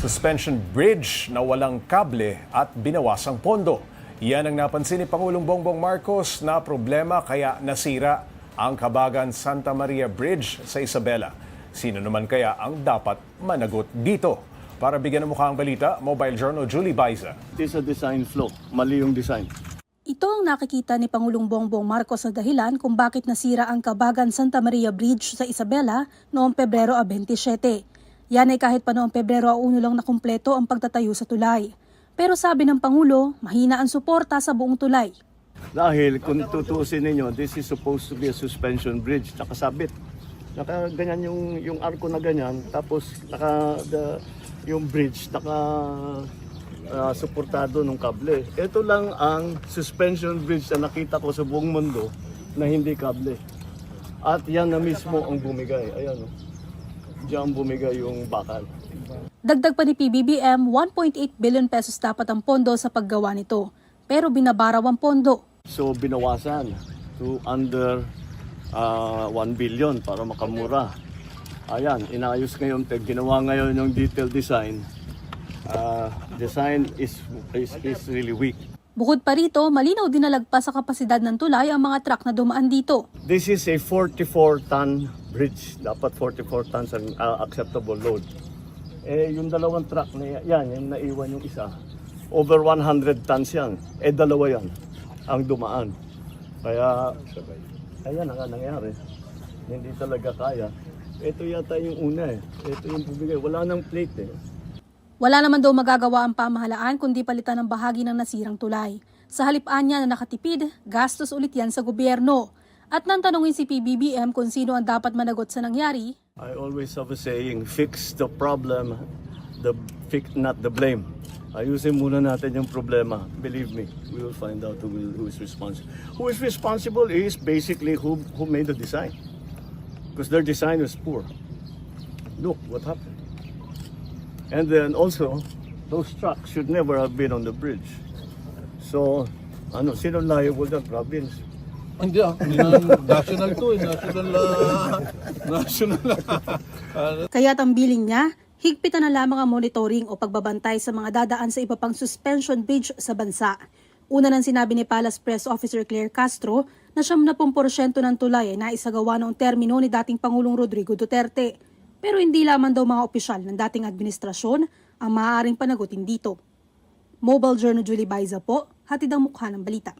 Suspension bridge na walang kable at binawasang pondo. Yan ang napansin ni Pangulong Bongbong Marcos na problema kaya nasira ang Cabagan Santa Maria Bridge sa Isabela. Sino naman kaya ang dapat managot dito? Para bigyan ng mukha ang balita, Mobile Journal Julie Baiza. It is a design flaw. Mali yung design. Ito ang nakikita ni Pangulong Bongbong Marcos sa dahilan kung bakit nasira ang Cabagan Santa Maria Bridge sa Isabela noong Pebrero 27. Yan ay kahit pa noong Pebrero 1 lang nakumpleto ang pagtatayo sa tulay. Pero sabi ng Pangulo, mahina ang suporta sa buong tulay. Dahil kung tutuusin ninyo, this is supposed to be a suspension bridge, nakasabit. Ganyan yung arko na ganyan, tapos yung bridge suportado ng kable. Ito lang ang suspension bridge na nakita ko sa buong mundo na hindi kable. At yan na mismo ang bumigay. Ayan o. Diyan bumigay yung bakal. Dagdag pa ni PBBM, 1.8 billion pesos dapat ang pondo sa paggawa nito. Pero binabaraw ang pondo. So binawasan to under 1 billion para makamura. Ayan, inayos ngayon, ginawa ngayon yung detailed design. Design is really weak. Bukod pa rito, malinaw din na lagpas sa kapasidad ng tulay ang mga truck na dumaan dito. This is a 44-ton bridge. Dapat 44 tons ang acceptable load. Yung dalawang truck na yan, yung naiwan yung isa, over 100 tons yan. Dalawa yan ang dumaan. Kaya, ayan ang nangyari. Hindi talaga kaya. Ito yata yung una Ito yung bumigay. Wala nang plate Wala naman daw magagawa ang pamahalaan kundi palitan ng bahagi ng nasirang tulay. Sa halipaan niya na nakatipid, gastos ulit yan sa gobyerno. At nang tanungin si PBBM kung sino ang dapat managot sa nangyari, I always have a saying, fix the problem, not the blame. Ayusin muna natin yung problema. Believe me, we will find out who is responsible. Who is responsible is basically who made the design. Because their design was poor. Look what happened. And then also, those trucks should never have been on the bridge. So, sino liable na province? Hindi national to national. Kaya't ang billing niya, higpitan na lamang ang monitoring o pagbabantay sa mga dadaan sa iba pang suspension bridge sa bansa. Una nang sinabi ni Palace Press Officer Claire Castro na 70% ng tulay ay naisagawa noong termino ni dating Pangulong Rodrigo Duterte. Pero hindi lamang daw mga opisyal ng dating administrasyon ang maaaring panagutin dito. Mobile Journal Julie Baiza po, hatid ang mukha ng balita.